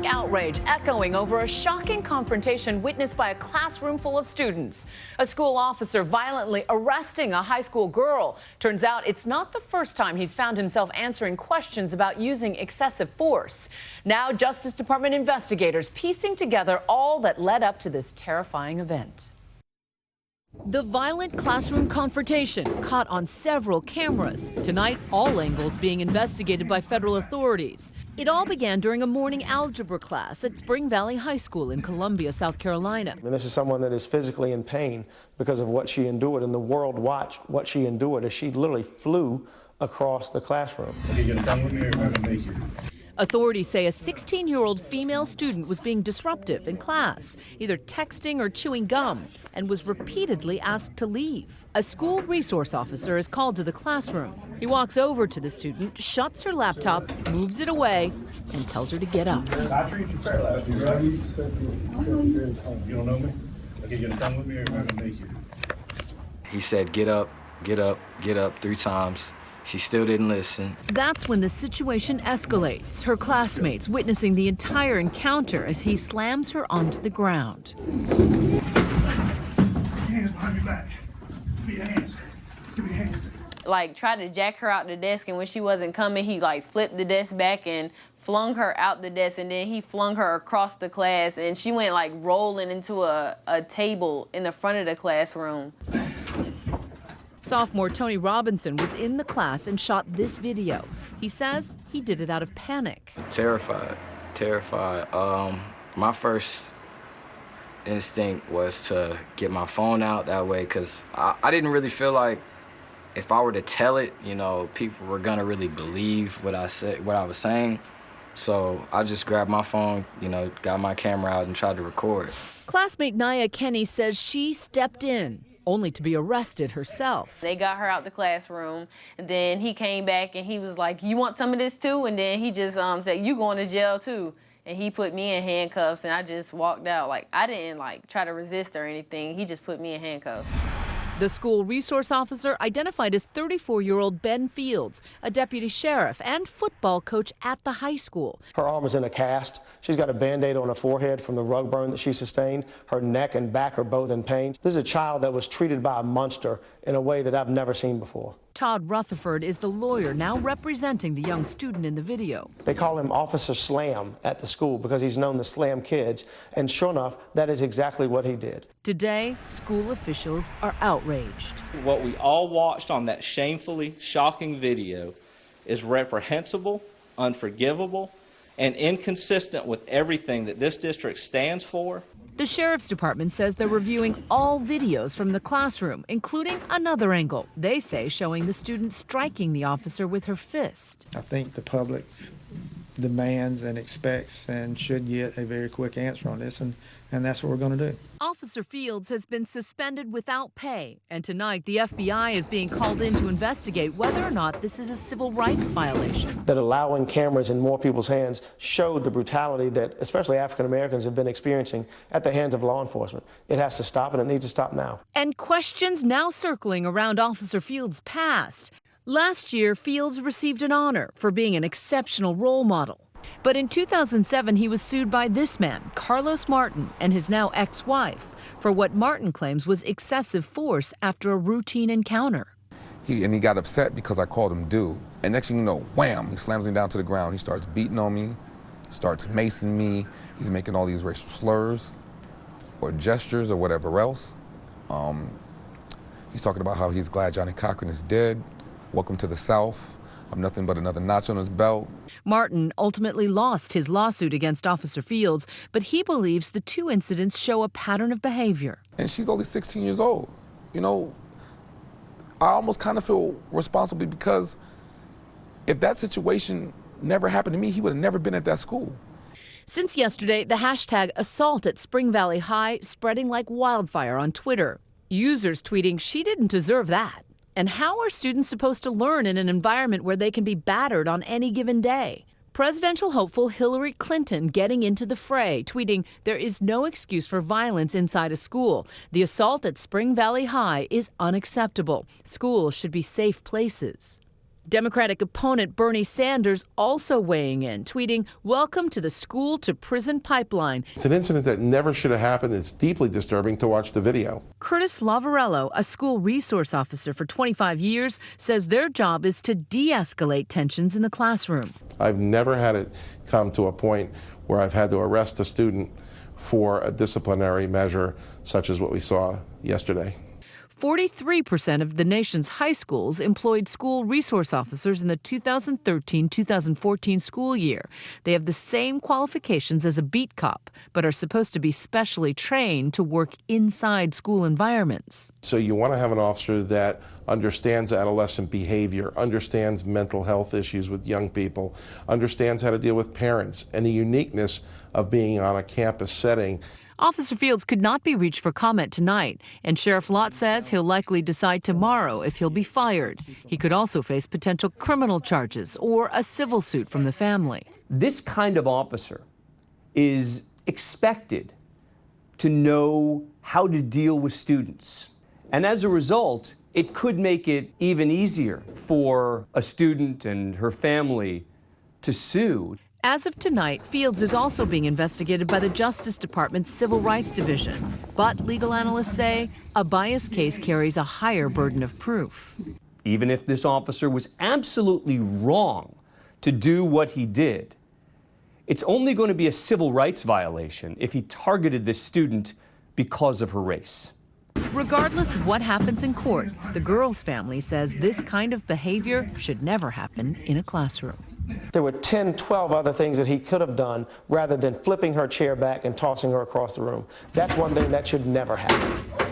outrage echoing over a shocking confrontation witnessed by a classroom full of students. A school officer violently arresting a high school girl. Turns out it's not the first time he's found himself answering questions about using excessive force. Now, Justice Department investigators piecing together all that led up to this terrifying event. The violent classroom confrontation caught on several cameras. Tonight, all angles being investigated by federal authorities. It all began during a morning algebra class at Spring Valley High School in Columbia, South Carolina. And this is someone that is physically in pain because of what she endured, and the world watched what she endured as she literally flew across the classroom. Authorities say a 16-year-old female student was being disruptive in class, either texting or chewing gum, and was repeatedly asked to leave. A school resource officer is called to the classroom. He walks over to the student, shuts her laptop, moves it away, and tells her to get up. I treat you fair last year, right? You don't know me? Okay, you're gonna come with me or am I gonna make you? He said, get up, get up, get up 3 times. She still didn't listen. That's when the situation escalates, her classmates witnessing the entire encounter as he slams her onto the ground. Hands behind your back. Give me your hands. Give me your hands. Like, tried to jack her out the desk, and when she wasn't coming, he like flipped the desk back and flung her out the desk, and then he flung her across the class, and she went like rolling into a table in the front of the classroom. Sophomore Tony Robinson was in the class and shot this video. He says he did it out of panic. Terrified. My first instinct was to get my phone out that way because I didn't really feel like if I were to tell it, you know, people were gonna really believe what I was saying. So I just grabbed my phone, you know, got my camera out and tried to record. Classmate Nia Kenny says she stepped in, only to be arrested herself. They got her out the classroom, and then he came back and he was like, you want some of this too? And then he just said, you going to jail too. And he put me in handcuffs, and I just walked out. Like, I didn't like try to resist or anything. He just put me in handcuffs. The school resource officer identified as 34-year-old Ben Fields, a deputy sheriff and football coach at the high school. Her arm is in a cast. She's got a Band-Aid on her forehead from the rug burn that she sustained. Her neck and back are both in pain. This is a child that was treated by a monster in a way that I've never seen before. Todd Rutherford is the lawyer now representing the young student in the video. They call him Officer Slam at the school because he's known to slam kids, and sure enough, that is exactly what he did. Today, school officials are outraged. What we all watched on that shamefully shocking video is reprehensible, unforgivable, and inconsistent with everything that this district stands for. The sheriff's department says they're reviewing all videos from the classroom, including another angle, they say, showing the student striking the officer with her fist. I think the public demands and expects and should get a very quick answer on this, and that's what we're going to do. Officer Fields has been suspended without pay, and tonight the FBI is being called in to investigate whether or not this is a civil rights violation. That allowing cameras in more people's hands showed the brutality that especially African Americans have been experiencing at the hands of law enforcement. It has to stop, and it needs to stop now. And questions now circling around Officer Fields' past. Last year, Fields received an honor for being an exceptional role model. But in 2007, he was sued by this man, Carlos Martin, and his now ex-wife, for what Martin claims was excessive force after a routine encounter. He got upset because I called him dude. And next thing you know, wham, he slams me down to the ground. He starts beating on me, starts macing me. He's making all these racial slurs or gestures or whatever else. He's talking about how he's glad Johnny Cochran is dead. Welcome to the South. I'm nothing but another notch on his belt. Martin ultimately lost his lawsuit against Officer Fields, but he believes the 2 incidents show a pattern of behavior. And she's only 16 years old. You know, I almost kind of feel responsible because if that situation never happened to me, he would have never been at that school. Since yesterday, the hashtag assault at Spring Valley High spreading like wildfire on Twitter. Users tweeting, "She didn't deserve that." And how are students supposed to learn in an environment where they can be battered on any given day? Presidential hopeful Hillary Clinton getting into the fray, tweeting, "There is no excuse for violence inside a school. The assault at Spring Valley High is unacceptable. Schools should be safe places." Democratic opponent Bernie Sanders also weighing in, tweeting, "Welcome to the school to prison pipeline." It's an incident that never should have happened. It's deeply disturbing to watch the video. Curtis Lavarello, a school resource officer for 25 years, says their job is to de-escalate tensions in the classroom. I've never had it come to a point where I've had to arrest a student for a disciplinary measure such as what we saw yesterday. 43% of the nation's high schools employed school resource officers in the 2013-2014 school year. They have the same qualifications as a beat cop, but are supposed to be specially trained to work inside school environments. So you want to have an officer that understands adolescent behavior, understands mental health issues with young people, understands how to deal with parents, and the uniqueness of being on a campus setting. Officer Fields could not be reached for comment tonight, and Sheriff Lott says he'll likely decide tomorrow if he'll be fired. He could also face potential criminal charges or a civil suit from the family. This kind of officer is expected to know how to deal with students. And as a result, it could make it even easier for a student and her family to sue. As of tonight, Fields is also being investigated by the Justice Department's Civil Rights Division. But legal analysts say a bias case carries a higher burden of proof. Even if this officer was absolutely wrong to do what he did, it's only going to be a civil rights violation if he targeted this student because of her race. Regardless of what happens in court, the girl's family says this kind of behavior should never happen in a classroom. There were 10, 12 other things that he could have done rather than flipping her chair back and tossing her across the room. That's one thing that should never happen.